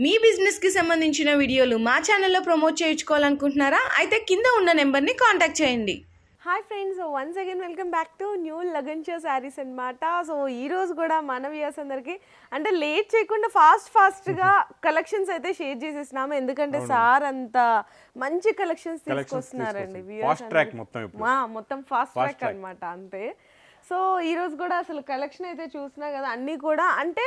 మీ business కి సంబంధించిన వీడియోలు మా ఛానల్లో ప్రమోట్ చేయించుకోవాలనుకుంటున్నారా? అయితే కింద ఉన్న నెంబర్ని కాంటాక్ట్ చేయండి. Hi friends, once again welcome back to new Lagan show saris అనమాట. సో ఈ రోజు కూడా మన వ్యూయర్స్ అందరికి అంటే లేట్ చేయకుండా ఫాస్ట్గా కలెక్షన్స్ అయితే షేర్ చేసేసినాము. ఎందుకంటే సార్ అంత మంచి కలెక్షన్స్ తీసుకొస్తున్నారండి. మొత్తం ఫాస్ట్ ట్రాక్ అనమాట అంతే. సో ఈ రోజు కూడా అసలు కలెక్షన్ అయితే చూసినా కదా, అన్నీ కూడా అంటే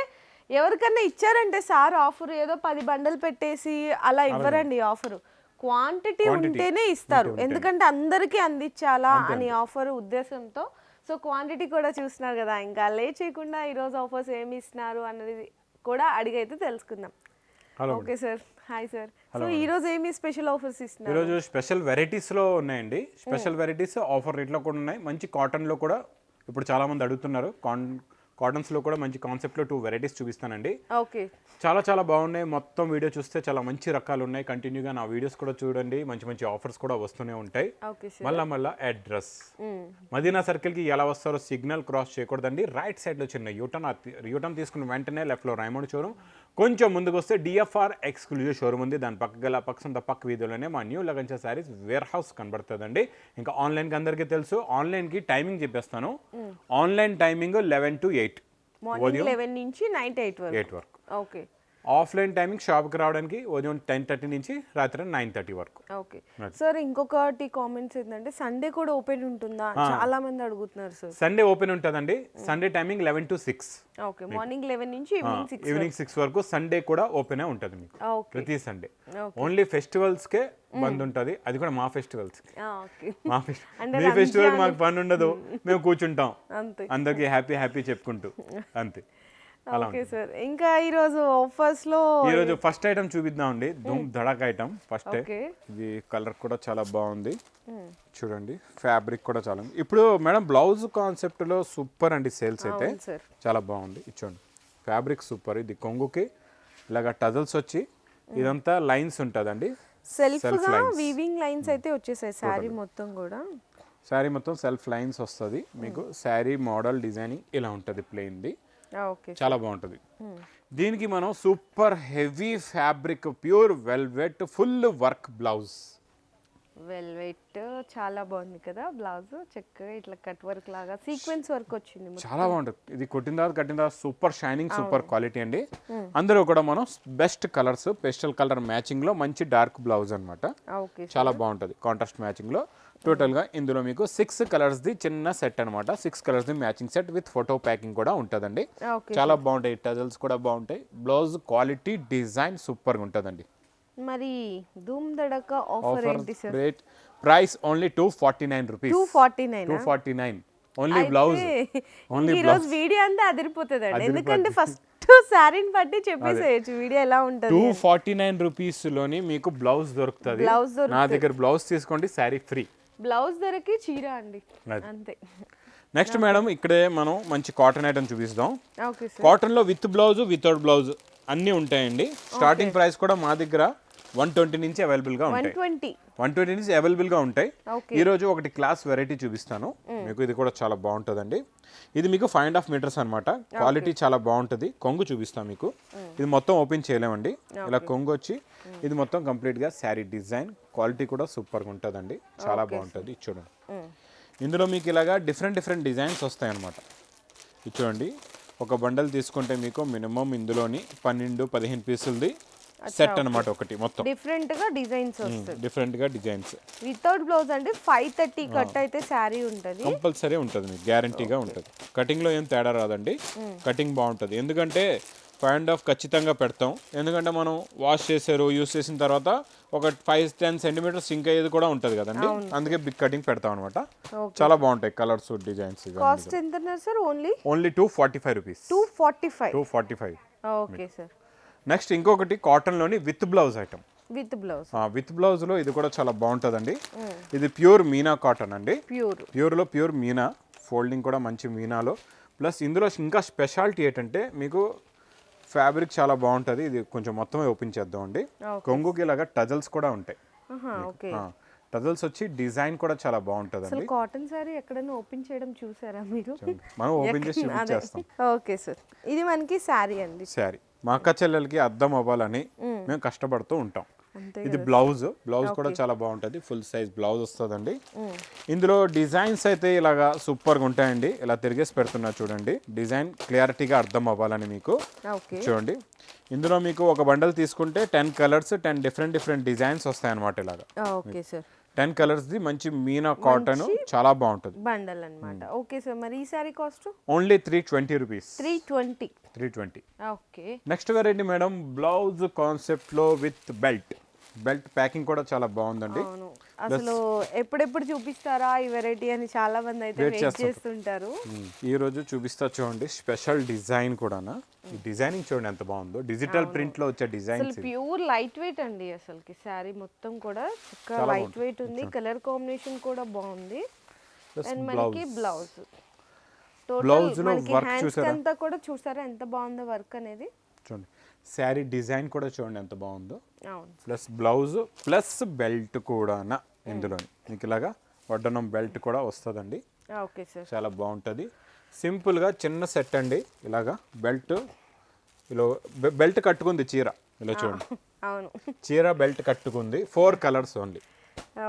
ఎవరికన్నా ఇచ్చారంటే సార్ ఆఫర్ ఏదో 10 బండలు పెట్టేసి అలా ఇవ్వరండి. ఆఫర్ క్వాంటిటీ ఉంటేనే ఇస్తారు, ఎందుకంటే అందరికీ అందించాలా అని ఆఫర్ ఉద్దేశంతో. సో క్వాంటిటీ కూడా చూస్తున్నారు కదా, ఇంకా లేట్ చేయకుండా ఈరోజు ఆఫర్స్ ఏమి ఇస్తున్నారు అన్నది కూడా అడిగైతే తెలుసుకుందాం. Okay sir, hi sir. So ఈ రోజు ఏమి స్పెషల్ ఆఫర్స్ ఇస్తున్నారు? ఈరోజు స్పెషల్ వెరైటీస్ లో ఉన్నాయండి. స్పెషల్ వెరైటీస్ ఆఫర్ రేట్లో కూడా ఉన్నాయి. మంచి కాటన్ లో కూడా ఇప్పుడు చాలా మంది అడుగుతున్నారు. కాటన్స్ లో కూడా మంచి కాన్సెప్ట్ లో 2 వెరైటీస్ చూపిస్తానండి. ఓకే, చాలా చాలా బాగున్నాయి. మొత్తం వీడియో చూస్తే చాలా మంచి రకాలు ఉన్నాయి. కంటిన్యూగా నా వీడియోస్ కూడా చూడండి, మంచి మంచి ఆఫర్స్ కూడా వస్తూనే ఉంటాయి. మళ్ళా అడ్రస్ మదీనా సర్కిల్ కి ఎలా వస్తారో సిగ్నల్ క్రాస్ చేయకూడదండి. రైట్ సైడ్ లో చిన్న యూటర్న్ తీసుకున్న వెంటనే లెఫ్ట్ లో రైమండ్ షోరూమ్, కొంచెం ముందుకు వస్తే డిఎఫ్ఆర్ ఎక్స్క్లూజివ్ షోరూమ్ ఉంది. దాని పక్క వీధిలోనే మా new Lagan show sarees warehouse కనబడుతుందండి. ఇంకా ఆన్లైన్ కి అందరికీ తెలుసు. ఆన్లైన్ కి టైమింగ్ చెప్పేస్తాను. ఆన్లైన్ టైమింగ్ 11 to 8, మార్నింగ్ 11 నుంచి నైట్ 8 వరకు. ఓకే. ఆఫ్లైన్ టైమింగ్ షాప్కి రావడానికి ఉదయం 10:30 నుంచి రాత్రి 9:30 వరకు. ఓకే సార్, ఇంకొకటి కామెంట్స్ ఏంటంటే సండే కూడా ఓపెన్ ఉంటుందా? చాలా మంది అడుగుతున్నారు సార్. సండే ఓపెన్ ఉంటుందండి. Sunday timing 11 to 6. Okay, morning 11 నుంచి ఈవినింగ్ 6 వరకు సండే కూడా ఓపెన్ ఉంటుంది మీకు. ప్రతి సండే. ఓన్లీ ఫెస్టివల్స్ కే బంద్ ఉంటుంది, అది కూడా మా ఫెస్టివల్స్. మీ ఫెస్టివల్ మాకు పని ఉండదు, మేము కూర్చుంటాం అందరికి హ్యాపీ చెప్పుకుంటూ అంతే. ఓకే సార్, ఇంకా ఈరోజు ఆఫర్స్ లో ఈరోజు ఫస్ట్ ఐటమ్ చూపిద్దాం అండి. ధూమ్ ధడక్ ఐటమ్. ఫస్ట్ ఇది కలర్ కూడా చాలా బాగుంది చూడండి. ఫ్యాబ్రిక్ కూడా చాలా. ఇప్పుడు మేడం బ్లౌజ్ కాన్సెప్ట్ లో సూపర్ అండి. సేల్స్ అయితే చాలా బాగుంది. ఇచ్చోండి, ఫ్యాబ్రిక్ సూపర్. ఇది కొంగుకి ఇలాగా టజల్స్ వచ్చి ఇదంతా లైన్స్ ఉంటుందండి. సెల్ఫ్ గా వీవింగ్ లైన్స్ అయితే వచ్చేసాయి. శారీ మొత్తం కూడా శారీ మొత్తం సెల్ఫ్ లైన్స్ వస్తుంది మీకు. శారీ మోడల్ డిజైనింగ్ ఇలా ఉంటుంది, ప్లెయిన్ ది. చాలా బాగుంటుంది. దీనికి మనం super heavy fabric pure velvet full work blouse. Velvet చాలా బాగుంది కదా బ్లౌజ్. చక్కగా ఇట్లా కట్ వర్క్ లాగా సీక్వెన్స్ వర్క్ వచ్చింది, చాలా బాగుంటుంది. ఇది కట్టిన తర్వాత సూపర్ షైనింగ్, సూపర్ క్వాలిటీ అండి. అందులో కూడా మనం best colours, pastel colour matching లో మంచి డార్క్ బ్లౌజ్ అనమాట. చాలా బాగుంటుంది కాంట్రాస్ట్ మ్యాచింగ్ లో. టోటల్ గా ఇందులో మీకు 6 కలర్స్ ది చిన్న సెట్ అనమాట. 6 colours the matching set with photo packing కూడా ఉంటుందండి. చాలా బాగుంటాయి. టజల్స్ కూడా బాగుంటాయి. బ్లౌజ్ క్వాలిటీ డిజైన్ సూపర్ గా ఉంటుందండి. మరి ధూమ్ ధడక ఆఫర్ ఏంటి sir? Rate price only 249 rupees. 249 only blouse. ఈ రోజు వీడియో అంతా అదిరిపోతుందండి, ఎందుకంటే ఫస్ట్ సారీని బట్టి చెప్పేసేయచ్చు వీడియో ఎలా ఉంటుంది. 249 రూపీస్ లోని మీకు బ్లౌజ్ దొరుకుతుంది. నా దగ్గర బ్లౌజ్ తీసుకోండి, శారీ ఫ్రీ. బ్లౌజ్ ధరకి చీర అండి అంతే. నెక్స్ట్ మేడం ఇక్కడే మనం మంచి కాటన్ ఐటమ్ చూపిస్తాం. కాటన్ లో విత్ బ్లౌజ్, వితౌట్ బ్లౌజ్ అన్ని ఉంటాయండి. స్టార్టింగ్ ప్రైస్ కూడా మా దగ్గర 120 నుంచి అవైలబుల్ గా ఉంటాయి. 120 నుంచి అవైలబుల్ గా ఉంటాయి. ఈ రోజు ఒకటి క్లాస్ వెరైటీ చూపిస్తాను మీకు. ఇది కూడా చాలా బాగుంటుందండి. ఇది మీకు 5.5 మీటర్స్ అనమాట. క్వాలిటీ చాలా బాగుంటుంది. కొంగు చూపిస్తాను మీకు. ఇది మొత్తం ఓపెన్ చేయలేమండి. ఇలా కొంగు వచ్చి ఇది మొత్తం కంప్లీట్ గా శారీ డిజైన్. క్వాలిటీ కూడా సూపర్ గా ఉంటుందండి, చాలా బాగుంటుంది. చూడండి, ఇందులో మీకు ఇలాగా డిఫరెంట్ డిజైన్స్ వస్తాయి అనమాట. ఇది చూడండి, ఒక బండల్ తీసుకుంటే మీకు మినిమం ఇందులోని 12-15 పీసులది సెట్ అనమాట. ఒకటి మొత్తం డిఫరెంట్ గా డిజైన్స్. వితౌట్ బ్లౌజ్ అంటే 530 కట్ అయితే శారీ ఉంటుంది, కంపల్సరీ ఉంటుంది మీకు, గ్యారంటీగా ఉంటుంది. కటింగ్ లో ఏం తేడా రాదండి. కటింగ్ బాగుంటుంది. ఎందుకంటే 5.5 ఖచ్చితంగా పెడతాం. ఎందుకంటే మనం వాష్ చేసారు, యూస్ చేసిన తర్వాత ఒక 5-10 సెంటీమీటర్స్ సింక్ అయ్యేది కూడా ఉంటుంది కదండి. అందుకే బిగ్ కటింగ్ పెడతాం అనమాట. చాలా బాగుంటాయి కలర్స్, డిజైన్స్. కాస్ట్ ఎంత sir? Only 245 rupees. 245. Okay sir. Next ఇంకొకటి కాటన్ లోని with blouse item. With blouse లో ఇది కూడా చాలా బాగుంటుందండి. ఇది ప్యూర్ మీనా కాటన్ అండి. ప్యూర్ మీనా. ఫోల్డింగ్ కూడా మంచి మీనాలో. ప్లస్ ఇందులో ఇంకా స్పెషాలిటీ ఏంటంటే మీకు ఫ్యాబ్రిక్ చాలా బాగుంటుంది. ఇది కొంచెం మొత్తమే ఓపెన్ చేద్దాం అండి. కొంగుకి ఇలాగా టజల్స్ కూడా ఉంటాయి. టజల్స్ వచ్చి డిజైన్ కూడా చాలా బాగుంటుంది. కాటన్ సారీ ఎక్కడైనా ఓపెన్ చేయడం చూసారా మీరు? మనం ఓపెన్ చేసి చూపించేస్తాం. ఓకే సార్, ఇది మనకి సారీ అండి. సారీ మా అక్క చెల్లెలకి అర్థం అవ్వాలని మేము కష్టపడుతూ ఉంటాం. అంతే ఇది బ్లౌజ్ కూడా చాలా బాగుంటుంది, ఫుల్ సైజ్ బ్లౌజ్ వస్తుందండి. ఇందులో డిజైన్స్ అయితే ఇలాగా సూపర్గా ఉంటాయండి. ఇలా తిరిగేసి పెడుతున్నా చూడండి, డిజైన్ క్లియారిటీగా అర్థం అవ్వాలని మీకు. ఓకే చూడండి ఇందులో మీకు ఒక బండల్ తీసుకుంటే 10 కలర్స్ 10 డిఫరెంట్ డిజైన్స్ వస్తాయన్నమాట. ఇలాగా ఓకే సార్ 10 కలర్స్ది మంచి మీనా కాటన్ చాలా బాగుంటుంది బండల్ అన్నమాట. ఓకే సార్, మరి ఈ sorry cost only 320 rupees. 320. Okay next variety madam blouse concept లో విత్ బెల్ట్ ప్యాకింగ్ కూడా చాలా బాగుందండి. అవును, అసలు ఎప్పుడెప్పుడు చూపిస్తారా ఈ వెరైటీ అని చాలా మంది అయితే వెయిట్ చేస్తుంటారు. ఈ రోజు చూపిస్తా చూడండి, స్పెషల్ డిజైన్ కూడా. ఈ డిజైనింగ్ చూడండి ఎంత బాగుందో, డిజిటల్ ప్రింట్ లో వచ్చే డిజైన్. అసలు ప్యూర్ లైట్ వెయిట్ అండి, అసలుకి శారీ మొత్తం కూడా చక్కగా లైట్ వెయిట్ ఉంది. కలర్ కాంబినేషన్ కూడా బాగుంది. అండ్ మనకి బ్లౌజ్ బ్లౌజ్ లో వర్క్ చూసారా, అంతా కూడా చూసారా ఎంత బాగుందో వర్క్ అనేది. చూడండి శారీ డిజైన్ కూడా చూడండి ఎంత బాగుందో. అవును, ప్లస్ బ్లౌజ్ ప్లస్ బెల్ట్ కూడా ఇందులో మీకు ఇలాగా వడ్డనం బెల్ట్ కూడా వస్తుందండి. ఓకే సార్, చాలా బాగుంటుంది. సింపుల్గా చిన్న సెట్ అండి. ఇలాగా బెల్ట్ ఇలా బెల్ట్ కట్టుకుంది చీర, ఇలా చూడండి. అవును, చీర బెల్ట్ కట్టుకుంది. 4 colours only.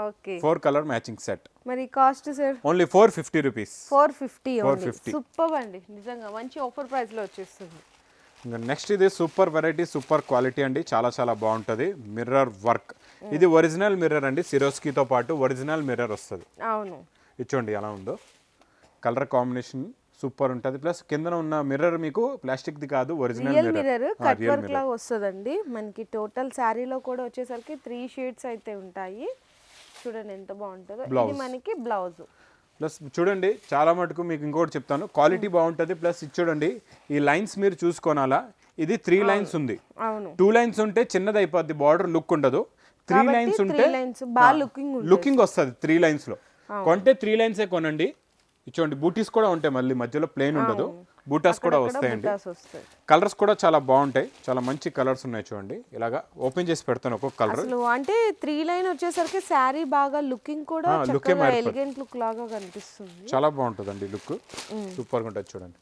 Okay 4 colour matching set. మరి cost sir only 450 rupees. 450 super అండి, నిజంగా మంచి ఆఫర్ ప్రైస్ లో వచ్చేస్తుంది. ఇంకా నెక్స్ట్ ఇది సూపర్ వెరైటీ, సూపర్ క్వాలిటీ అండి, చాలా బాగుంటుంది. మిర్రర్ వర్క్, ఇది ఒరిజినల్ మిర్రర్ అండి. సిరోస్కీతో పాటు ఒరిజినల్ మిర్రర్ వస్తుంది. అవును, ఇచ్చోండి ఎలా ఉందో, కలర్ కాంబినేషన్ సూపర్ ఉంటుంది. ప్లస్ కింద ఉన్న మిర్రర్ మీకు ప్లాస్టిక్ ది కాదు, ఒరిజినల్ మిర్రర్ కట్ వర్క్ లాగా వస్తుందండి. మనకి టోటల్ శారీలో కూడా వచ్చేసరికి 3 షేడ్స్ అయితే ఉంటాయి. చూడండి ఎంత బాగుంటుందో. ఇది మనకి బ్లౌజ్. ప్లస్ చూడండి చాలా మటుకు మీకు ఇంకోటి చెప్తాను, క్వాలిటీ బాగుంటుంది. ప్లస్ ఇది చూడండి, ఈ లైన్స్ మీరు చూసుకోనాలా, ఇది 3 లైన్స్ ఉంది. అవును, 2 లైన్స్ ఉంటే చిన్నది అయిపోద్ది, బార్డర్ లుక్ ఉండదు. 3 లైన్స్ ఉంటే బాగా లుకింగ్ వస్తుంది. 3 లైన్స్ లో కొంటే 3 లైన్సే కొనండి. చూడండి బూటీస్ కూడా ఉంటాయి, మళ్ళీ మధ్యలో ప్లేన్ ఉండదు, బూటాస్ కూడా వస్తాయండి. కలర్స్ కూడా చాలా బాగుంటాయి, చాలా మంచి కలర్స్ ఉన్నాయి. చూడండి ఇలాగా ఓపెన్ చేసి పెడతాను ఒక్కొక్క కలర్. అంటే 3 లైన్ వచ్చేసరికి శారీ బాగా లుకింగ్ కూడా ఎలిగెంట్ లుక్ లాగా కనిపిస్తుంది. చాలా బాగుంటుందండి లుక్, సూపర్ గా ఉంటుంది. చూడండి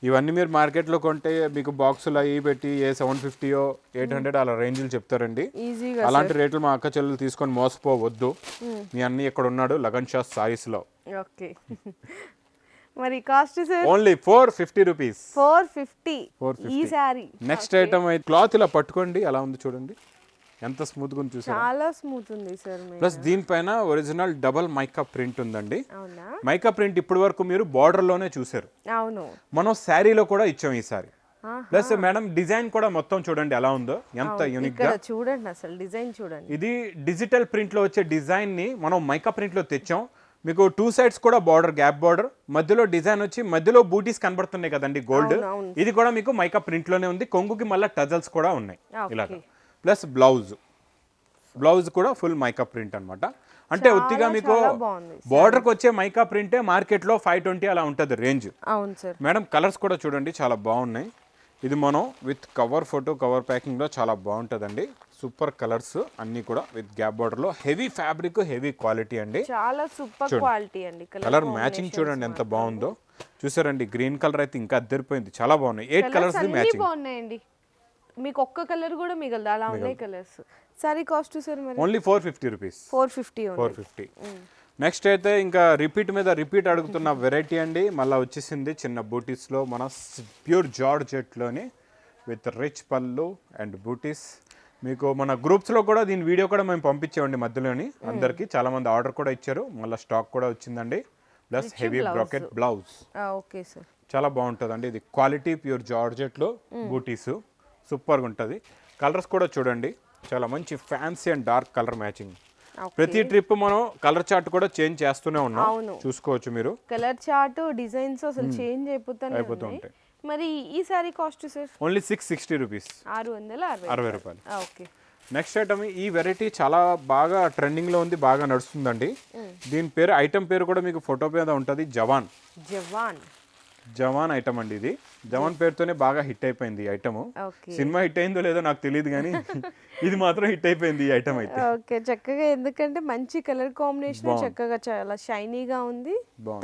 ఇవన్నీ మీరు మార్కెట్లో కొంటే మీకు బాక్సులు అవి పెట్టి 750 800 అలా రేంజ్లు చెప్తారండి. అలాంటి రేట్లు మా అక్క చెల్లెలు తీసుకొని మోసపోవద్దు. మీ అన్ని ఇక్కడ ఉన్నాడు లగన్ షా సారీస్ లో. ఓకే మరి కాస్ట్ సార్ ఓన్లీ 450 రూపీస్. 450 ఈ సారీ. నెక్స్ట్ ఐటమ్ అయితే క్లాత్ ఇలా పట్టుకోండి, ఎలా ఉంది చూడండి ఎంత స్మూత్ గా ఉంది, చూసారా? చాలా స్మూత్ ఉంది సార్. ప్లస్ దీనిపైన ఒరిజినల్ డబల్ మైకా ప్రింట్ ఉందండి. అవునా, మైకా ప్రింట్ ఇప్పటి వరకు మీరు బార్డర్ లోనే చూసారు. అవును, మనం శారీలో కూడా ఇచ్చాం ఈసారి. ప్లస్ మేడం డిజైన్ కూడా మొత్తం చూడండి ఎలా ఉందో, ఎంత యూనిక్ గా చూడండి. అసలు డిజైన్ చూడండి, ఇది డిజిటల్ ప్రింట్ లో వచ్చే డిజైన్ ని మనం మైకా ప్రింట్ లో తెచ్చాం. మీకు 2 సైడ్స్ కూడా బార్డర్, గ్యాప్ బార్డర్, మధ్యలో డిజైన్ వచ్చి మధ్యలో బూటీస్ కనబడుతున్నాయి కదండి గోల్డ్. ఇది కూడా మీకు మైకా ప్రింట్ లోనే ఉంది. కొంగుకి మళ్ళీ టజల్స్ కూడా ఉన్నాయి ఇలాగా. ప్లస్ బ్లౌజ్ కూడా ఫుల్ మైకా ప్రింట్ అన్నమాట. అంటే ఉత్తిగా మీకు బార్డర్కి వచ్చే మైకా ప్రింటే మార్కెట్ లో 520 అలా ఉంటుంది రేంజ్. అవును సార్. మేడం కలర్స్ కూడా చూడండి చాలా బాగున్నాయి. ఇది మనం with cover photo cover packing లో చాలా బాగుంటుందండి. సూపర్ కలర్స్ అన్ని కూడా విత్ గ్యాప్ బార్డర్ లో, హెవీ ఫ్యాబ్రిక్, హెవీ క్వాలిటీ అండి. చాలా సూపర్ క్వాలిటీ అండి. కలర్ మ్యాచింగ్ చూడండి ఎంత బాగుందో, చూసారండి. గ్రీన్ కలర్ అయితే ఇంకా అద్దరిపోయింది, చాలా బాగున్నాయి. 8 కలర్స్ మ్యాచింగ్ బాగున్నాయండి. మీకు ఒక్క కలర్ కూడా మిగలదు, అలా ఉన్నాయి కలర్స్. సారీ కాస్ట్ సార్ మరి ఓన్లీ 450 రూపీస్. 450. నెక్స్ట్ అయితే ఇంకా రిపీట్ మీద రిపీట్ అడుగుతున్న వెరైటీ అండి. మళ్ళీ వచ్చేసింది చిన్న బూటీస్ లో, మన ప్యూర్ జార్జెట్ లోని విత్ రిచ్ పళ్ళు అండ్ బూటీస్. మీకు మన గ్రూప్స్ లో కూడా దీని వీడియో కూడా మేము పంపించామండి మధ్యలోని అందరికి. చాలా మంది ఆర్డర్ కూడా ఇచ్చారు, మళ్ళీ స్టాక్ కూడా వచ్చిందండి. Plus heavy bracket blouse. Okay sir, చాలా బాగుంటుందండి. ఇది క్వాలిటీ ప్యూర్ జార్జెట్ లో బూటీస్, సూపర్గా ఉంటుంది. కలర్స్ కూడా చూడండి చాలా మంచి fancy and dark colour matching. ప్రతి ట్రిప్ మనం కలర్ చార్ట్ కూడా చేంజ్ చేస్తూనే ఉన్నాం, చూసుకోవచ్చు మీరు. కలర్ చార్ట్ డిజైన్స్ అసలు చేంజ్ అయిపోతూ ఉంటాయి. మరి ఈ sorry cost sir only 660 rupees. 660 రూపాయలు. ఓకే. నెక్స్ట్ ఐటమ్, ఈ వెరైటీ చాలా బాగా ట్రెండింగ్ లో ఉంది, బాగా నడుస్తుందండి. దీని పేరు, ఐటమ్ పేరు కూడా మీకు ఫోటో మీద ఉంటుంది, జవాన్ ఐటమ్ అండి. ఇది జవాన్ పేరుతోనే బాగా హిట్ అయిపోయింది ఈ ఐటమ్. సినిమా హిట్ అయిందో లేదో నాకు తెలియదు కానీ ఇది మాత్రం హిట్ అయిపోయింది ఈ ఐటమ్ అయితే. ఓకే, చక్కగా ఎందుకంటే మంచి కలర్ కాంబినేషన్, చక్కగా చాలా షైనీగా ఉంది,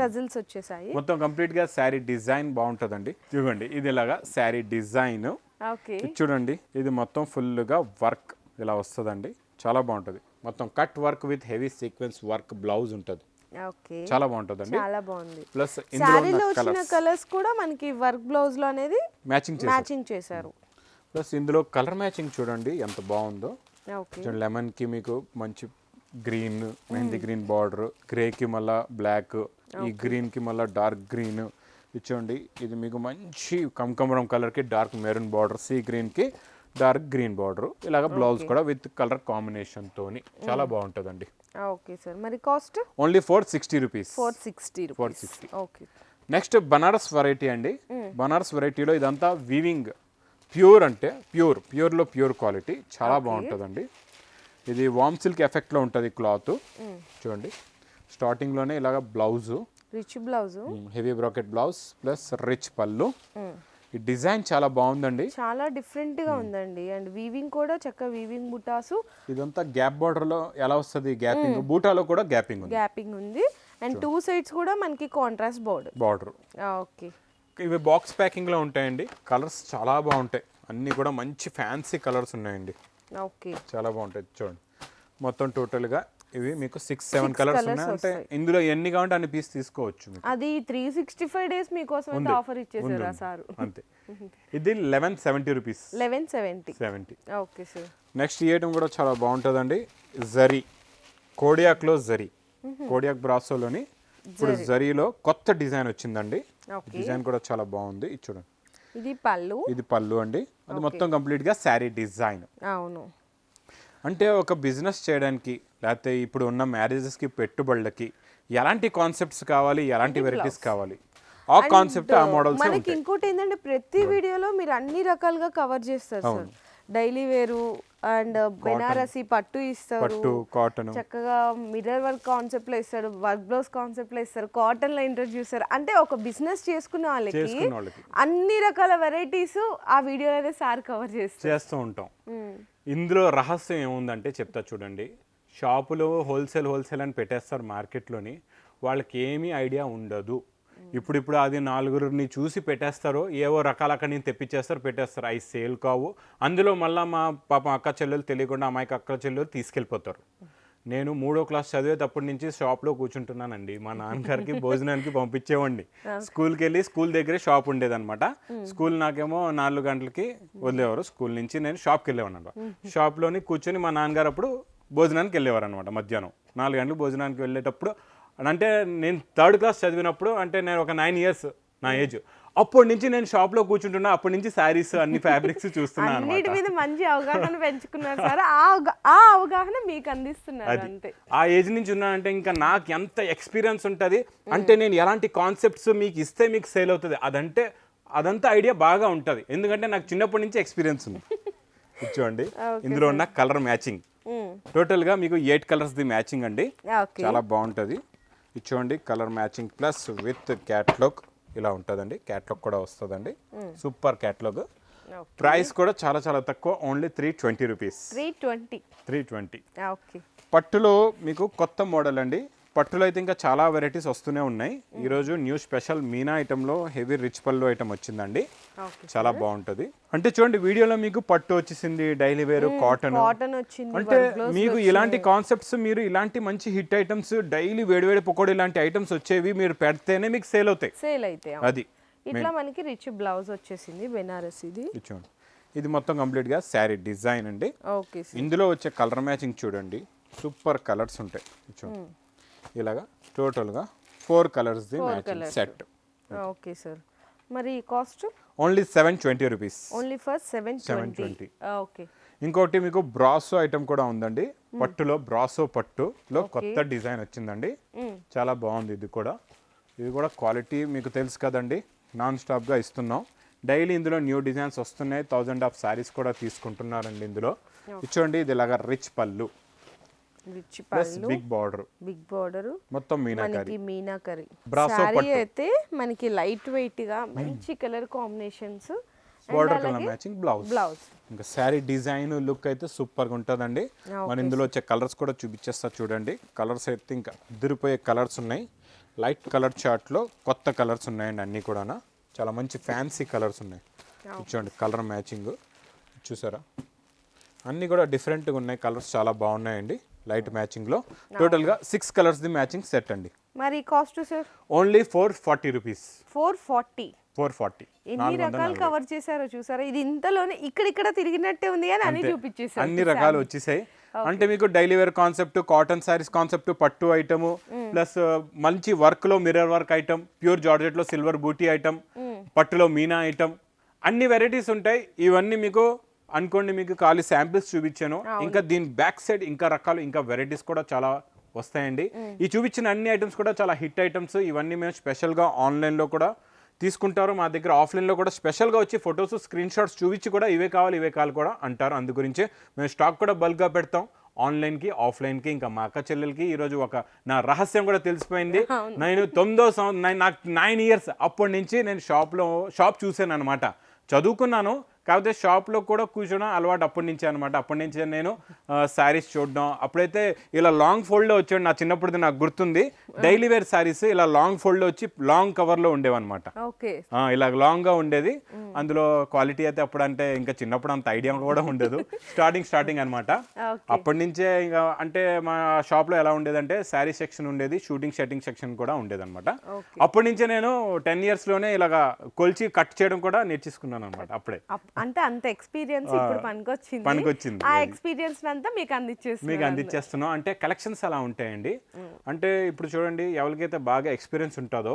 టజిల్స్ వచ్చేసాయి. మొత్తం కంప్లీట్ గా శారీ డిజైన్ బాగుంటుందండి. చూడండి ఇది ఇలాగా శారీ డిజైన్ ఓకే ఇది చూడండి, ఇది మొత్తం ఫుల్గా వర్క్ ఇలా వస్తుందండి, చాలా బాగుంటుంది. మొత్తం cut work with heavy sequence work blouse ఉంటుంది, ఓకే చాలా బాగుంటుందండి. చాలా బాగుంది. ప్లస్ శారీలో వచ్చిన కలర్స్ కూడా మనకి వర్క్ బ్లౌజ్ లో అనేది మ్యాచింగ్ చేశారు. ప్లస్ ఇందులో కలర్ మ్యాచింగ్ చూడండి ఎంత బాగుందో. ఓకే లెమన్ కి మీకు మంచి green, mehndi green border, grey కి మళ్ళా బ్లాక్, ఈ గ్రీన్ కి మళ్ళా డార్క్ గ్రీన్ ఇచ్చోండి. ఇది మీకు మంచి కమకమరం కలర్ కి dark maroon border, sea green కి డార్క్ గ్రీన్ బార్డర్, ఇలాగ బ్లౌజ్ కూడా విత్ కలర్ కాంబినేషన్ తోని చాలా బాగుంటుందండి. ఓకే సార్, మరి cost only 460 rupees. 460. Okay. Next Banaras variety అండి. బనారస్ వెరైటీలో ఇదంతా వీవింగ్, ప్యూర్ అంటే ప్యూర్లో ప్యూర్ క్వాలిటీ, చాలా బాగుంటుందండి. ఇది వామ్ సిల్క్ ఎఫెక్ట్లో ఉంటుంది క్లాత్. చూడండి స్టార్టింగ్లోనే ఇలాగ blouse, rich blouse, heavy bracket blouse plus rich పళ్ళు. ఈ డిజైన్ చాలా బాగుందండి, చాలా డిఫరెంట్ గా ఉందండి. అండ్ వీవింగ్ కూడా చక్కగా వీవింగ్ బుటాసు. ఇదంతా గ్యాప్ బార్డర్ లో ఎలా వస్తుంది గ్యాపింగ్, బూటాలో కూడా గ్యాపింగ్ ఉంది. అండ్ టూ సైడ్స్ కూడా మనకి కాంట్రాస్ట్ బార్డర్. ఓకే. ఇవి బాక్స్ ప్యాకింగ్ లో ఉంటాయండి. కలర్స్ చాలా బాగుంటాయి, అన్ని కూడా మంచి ఫ్యాన్సీ కలర్స్ ఉన్నాయండి. ఓకే, చాలా బాగుంటాయి. చూడండి మొత్తం టోటల్ గా ఇవి మీకు 6-7 కలర్స్ ఉన్నాయి. అంటే ఇందులో ఎన్ని కావాలంటే అన్ని పీస్ తీసుకోవచ్చు. అది 365 డేస్ మీకోసం అయితే ఆఫర్ ఇచ్చేసారు సార్. అంతే. ఇది 1170 రూపీస్. 1170. Okay sir. నెక్స్ట్ ఈ ఐటమ్ కూడా చాలా బాగుంటుందండి. జరీ, కోడియాక్లో జరీ, కోడియాక్ బ్రాసోలోని ఇప్పుడు జరీలో కొత్త డిజైన్ వచ్చిందండి. డిజైన్ కూడా చాలా బాగుంది. ఇది చూడండి, ఇది పళ్ళు అండి. అది మొత్తం కంప్లీట్ గా శారీ డిజైన్. అవును. అంటే ఒక బిజినెస్ చేయడానికి లేకపోతే ఇప్పుడు ఉన్న మ్యారేజెస్కి పెట్టుబడులకి ఎలాంటి కాన్సెప్ట్స్ కావాలి, ఎలాంటి వెరైటీస్ కావాలి, ఆ కాన్సెప్ట్ ఆ మోడల్స్. మనకి ఇంకోటి ఏంటంటే ప్రతి వీడియోలో మీరు అన్ని రకాలుగా కవర్ చేస్తారు సార్. డైలీ వేరు అండ్ బెనారసి పట్టు ఇస్తారు, పట్టు కాటన్ చక్కగా మిర్రర్ వర్క్ కాన్సెప్ట్ లో ఇస్తారు, వర్క్ బ్లౌజ్ కాన్సెప్ట్ లో ఇస్తారు, కాటన్ లో ఇంట్రడ్యూస్ చేస్తారు. అంటే ఒక బిజినెస్ చేసుకునే వాళ్ళకి అన్ని రకాల వెరైటీస్ ఆ వీడియోలో సార్ కవర్ చేస్తూ ఉంటాం. ఇందులో రహస్యం ఏముందంటే చెప్తా చూడండి. షాపులో హోల్సేల్ అని పెట్టేస్తారు మార్కెట్లోని, వాళ్ళకి ఏమీ ఐడియా ఉండదు. ఇప్పుడు అది నలుగురిని చూసి పెట్టేస్తారు, ఏవో రకాల అక్కడి నుంచి తెప్పించేస్తారు, పెట్టేస్తారు. అవి సేల్ కావు. అందులో మళ్ళీ మా పాప అక్క చెల్లెలు తెలియకుండా అమ్మాయికి అక్క చెల్లెలు తీసుకెళ్ళిపోతారు. నేను 3వ క్లాస్ చదివేటప్పటి నుంచి షాప్లో కూర్చుంటున్నానండి. మా నాన్నగారికి భోజనానికి పంపించేవాడిని. స్కూల్కి వెళ్ళి స్కూల్ దగ్గరే షాప్ ఉండేదన్నమాట. స్కూల్ నాకేమో 4 గంటలకి వదిలేవారు. స్కూల్ నుంచి నేను షాప్కి వెళ్ళేవాను అనమాట. షాప్లోని కూర్చొని మా నాన్నగారు అప్పుడు భోజనానికి వెళ్ళేవారు అనమాట. మధ్యాహ్నం 4 గంటలకు భోజనానికి వెళ్ళేటప్పుడు, అంటే నేను 3rd క్లాస్ చదివినప్పుడు, అంటే నేను ఒక 9 ఇయర్స్ నా ఏజ్, అప్పటి నుంచి నేను షాప్ లో కూర్చుంటున్నా. అప్పటి నుంచి శారీస్ అన్ని ఫ్యాబ్రిక్స్ చూస్తున్నాను. అన్నిటి మీద మంచి అవగాహన పెంచుకున్నారు సార్. ఆ అవగాహన మీకు అందిస్తున్నారు అంతే. ఆ ఏజ్ నుంచి ఉన్నానంటే ఇంకా నాకు ఎంత ఎక్స్పీరియన్స్ ఉంటుంది అంటే, నేను ఎలాంటి కాన్సెప్ట్స్ మీకు ఇస్తే మీకు సేల్ అవుతుంది అదంతా ఐడియా బాగా ఉంటుంది. ఎందుకంటే నాకు చిన్నప్పటి నుంచి ఎక్స్పీరియన్స్ ఉంది. చూడండి ఇందులో ఉన్న కలర్ మ్యాచింగ్ టోటల్ గా మీకు 8 కలర్స్ ది మ్యాచింగ్ అండి. చాలా బాగుంటుంది. చూడండి colour matching plus with catalogue ఇలా ఉంటుందండి. క్యాట్లాగ్ కూడా వస్తుందండి, సూపర్ క్యాట్లాగ్. ప్రైస్ కూడా చాలా తక్కువ, ఓన్లీ 320 రూపీస్. 320. పట్టులో మీకు కొత్త మోడల్ అండి. పట్టులో అయితే ఇంకా చాలా వెరైటీస్ వస్తూనే ఉన్నాయి. ఈరోజు న్యూ స్పెషల్ మీనా ఐటెంలో హెవీ రిచ్ పళ్ళు ఐటమ్ వచ్చిందండి, చాలా బాగుంటుంది. అంటే చూడండి వీడియోలో మీకు పట్టు వచ్చేసింది, డైలీ వేరు కాటన్ వచ్చింది. అంటే మీకు ఇలాంటి కాన్సెప్ట్స్, మీరు ఇలాంటి మంచి హిట్ ఐటమ్స్, డైలీ వేడివేడి పకోడీ ఇలాంటి ఐటమ్స్ వచ్చేవి మీరు పెడితేనే మీకు సేల్ అవుతాయి. అది ఇట్లా మనకి రిచ్ బ్లౌజ్ వచ్చేసింది బెనారస్. ఇది మొత్తం కంప్లీట్ గా శారీ డిజైన్ అండి. ఇందులో వచ్చే కలర్ మ్యాచింగ్ చూడండి, సూపర్ కలర్స్ ఉంటాయి. చూడండి ఇలాగా టోటల్గా 4 colours the matching set. Okay sir, మరి cost only 720 rupees. Only for 720. Okay. ఇంకోటి మీకు బ్రాసో ఐటమ్ కూడా ఉందండి. పట్టులో బ్రాసో పట్టులో కొత్త డిజైన్ వచ్చిందండి, చాలా బాగుంది. ఇది కూడా క్వాలిటీ మీకు తెలుసు కదండి, నాన్ స్టాప్గా ఇస్తున్నాం. డైలీ ఇందులో న్యూ డిజైన్స్ వస్తున్నాయి. 1000 ఆఫ్ శారీస్ కూడా తీసుకుంటున్నారండి ఇందులో. చూడండి ఇది ఇలాగా రిచ్ పళ్ళు, బిగ్ బార్డర్, మొత్తం మీనాకరీ. సారీ అయితే మనకి లైట్ వెయిట్ గా మంచి colour combinations, border colour matching blouse. ఇంకా శారీ డిజైన్ లుక్ అయితే సూపర్ గా ఉంటుందండి. మన ఇందులో వచ్చే కలర్స్ కూడా చూపించేస్తా చూడండి. కలర్స్ అయితే ఇంకా అదిరిపోయే కలర్స్ ఉన్నాయి. లైట్ కలర్ చార్ట్ లో కొత్త కలర్స్ ఉన్నాయండి, అన్ని కూడా చాలా మంచి ఫ్యాన్సీ కలర్స్ ఉన్నాయి. చూడండి కలర్ మ్యాచింగ్ చూసారా, అన్నీ కూడా డిఫరెంట్గా ఉన్నాయి, కలర్స్ చాలా బాగున్నాయండి లైట్ మ్యాచింగ్లో. టోటల్గా 6 కలర్స్ ది మ్యాచింగ్ సెట్ అండి. మరి కాస్ట్ సార్? Only 440 rupees. 440. ఎన్ని రకాలు కవర్ చేశారో చూసారా, ఇది ఇంతలోనే ఇక్కడ తిరిగినట్టే ఉంది కానీ అన్ని చూపించేసారు, అన్ని రకాలు వచ్చేసాయి. అంటే మీకు daily wear concept, cotton saris concept, పట్టు ఐటమ్ ప్లస్ మంచి వర్క్ లో mirror work item, pure georgette లో సిల్వర్ బూటీ ఐటమ్, పట్టులో మీనా ఐటమ్, అన్ని వెరైటీస్ ఉంటాయి. ఇవన్నీ మీకు అనుకోండి మీకు ఖాళీ శాంపిల్స్ చూపించాను, ఇంకా దీని బ్యాక్ సైడ్ ఇంకా రకాలు ఇంకా వెరైటీస్ కూడా చాలా వస్తాయండి. ఈ చూపించిన అన్ని ఐటమ్స్ కూడా చాలా హిట్ ఐటమ్స్. ఇవన్నీ మేము స్పెషల్గా ఆన్లైన్లో కూడా తీసుకుంటారు, మా దగ్గర ఆఫ్లైన్లో కూడా స్పెషల్గా వచ్చి ఫొటోస్ స్క్రీన్ షాట్స్ చూపించి కూడా ఇవే కావాలి కూడా అంటారు. అందు గురించి మేము స్టాక్ కూడా బల్క్గా పెడతాం ఆన్లైన్కి ఆఫ్లైన్కి. ఇంకా మా అక్క చెల్లెలకి ఈరోజు ఒక నా రహస్యం కూడా తెలిసిపోయింది. నేను 9వ సంవత్సరం, నాకు 9 ఇయర్స్ అప్పటి నుంచి నేను షాప్ చూసాను అనమాట. చదువుకున్నాను, కాకపోతే షాప్లో కూడా కూర్చోడం అలవాటు అప్పటి నుంచే అనమాట. అప్పటి నుంచే నేను శారీస్ చూడడం. అప్పుడైతే ఇలా లాంగ్ ఫోల్డ్లో వచ్చాడు, నా చిన్నప్పుడు నాకు గుర్తుంది. డైలీ వేర్ శారీస్ ఇలా లాంగ్ ఫోల్డ్లో వచ్చి లాంగ్ కవర్లో ఉండేవన్నమాట. ఇలా లాంగ్గా ఉండేది. అందులో క్వాలిటీ అయితే అప్పుడు అంటే ఇంకా చిన్నప్పుడు అంత ఐడియా కూడా ఉండదు, స్టార్టింగ్ అనమాట. అప్పటి నుంచే ఇంకా అంటే మా షాప్లో ఎలా ఉండేదంటే శారీ సెక్షన్ ఉండేది, షూటింగ్ షెట్టింగ్ సెక్షన్ కూడా ఉండేది అనమాట. అప్పటి నుంచే నేను 10 ఇయర్స్లోనే ఇలాగా కొలిచి కట్ చేయడం కూడా నేర్చుకున్నాను అనమాట. అప్పుడే అంటే అంత ఎక్స్పీరియన్స్ ఇప్పుడు పనికొచ్చింది. ఆ ఎక్స్పీరియన్స్ అంతా మీకు అందించేస్తున్నాం. అంటే కలెక్షన్స్ అలా ఉంటాయండి. అంటే ఇప్పుడు చూడండి, ఎవరికైతే బాగా ఎక్స్పీరియన్స్ ఉంటుందో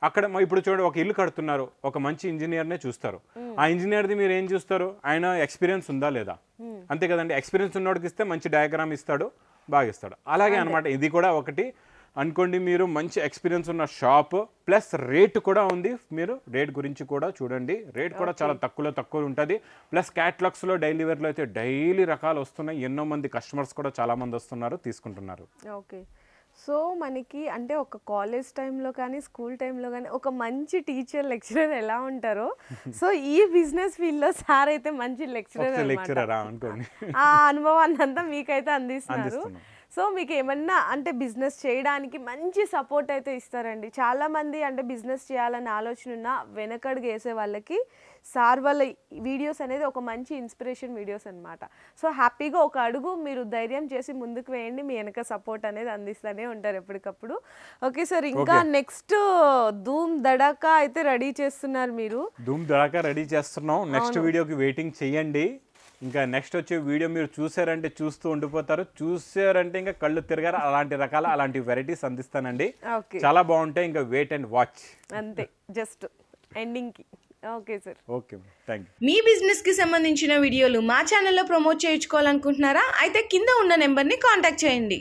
అక్కడ ఇప్పుడు చూడండి, ఒక ఇల్లు కడుతున్నారు, ఒక మంచి ఇంజనీర్నే చూస్తారు. ఆ ఇంజనీర్ది మీరు ఏం చూస్తారు, ఆయన ఎక్స్పీరియన్స్ ఉందా లేదా, అంతే కదండి. ఎక్స్పీరియన్స్ ఉన్నోడికి ఇస్తే మంచి డయాగ్రామ్ ఇస్తాడు, బాగా ఇస్తాడు. అలాగే అనమాట ఇది కూడా ఒకటి అనుకోండి. మీరు మంచి ఎక్స్పీరియన్స్ ఉన్న షాప్ ప్లస్ రేట్ కూడా ఉంది. మీరు రేట్ గురించి కూడా చూడండి, రేట్ కూడా చాలా తక్కువ ఉంటుంది. ప్లస్ క్యాటలాగ్స్లో డైలీ వేర్లో అయితే డైలీ రకాలు వస్తున్నాయి. ఎన్నో మంది కస్టమర్స్ కూడా చాలా మంది వస్తున్నారు, తీసుకుంటున్నారు. ఓకే, సో మనకి అంటే ఒక కాలేజ్ టైంలో కానీ స్కూల్ టైంలో కానీ ఒక మంచి టీచర్ లెక్చరర్ ఎలా ఉంటారో, సో ఈ బిజినెస్ ఫీల్డ్లో సార్ అయితే మంచి లెక్చరర్ అనుకోండి. ఆ అనుభవాన్ని అంతా మీకైతే అందిస్తున్నారు. సో మీకు ఏమన్నా అంటే బిజినెస్ చేయడానికి మంచి సపోర్ట్ అయితే ఇస్తారండి. చాలామంది అంటే బిజినెస్ చేయాలనే ఆలోచన ఉన్న వెనకడుగు వేసే వాళ్ళకి సార్ వాళ్ళ వీడియోస్ అనేది ఒక మంచి ఇన్స్పిరేషన్ వీడియోస్ అనమాట. సో హ్యాపీగా ఒక అడుగు మీరు ధైర్యం చేసి ముందుకు వేయండి, మీ వెనక సపోర్ట్ అనేది అందిస్తూనే ఉంటారు ఎప్పటికప్పుడు. ఓకే సార్, ఇంకా నెక్స్ట్ ధూమ్ దడాకా అయితే రెడీ చేస్తున్నారు మీరు. ధూమ్ దడాకా రెడీ చేస్తున్నాం, నెక్స్ట్ వీడియోకి వెయిటింగ్ చేయండి. ఇంకా నెక్స్ట్ వచ్చే వీడియో మీరు చూసారంటే చూస్తూ ఉండిపోతారు, చూసారంటే ఇంకా కళ్ళు తిరగారు. అలాంటి వెరైటీస్ అందిస్తానండి, చాలా బాగుంటాయి. ఇంకా వెయిట్ అండ్ వాచ్ అంతే, జస్ట్ ఎండింగ్కి. Okay sir, okay, thank you. మీ బిజినెస్కి సంబంధించిన వీడియోలు మా ఛానల్లో ప్రమోట్ చేయించుకోవాలనుకుంటున్నారా? అయితే కింద ఉన్న నెంబర్ని కాంటాక్ట్ చేయండి.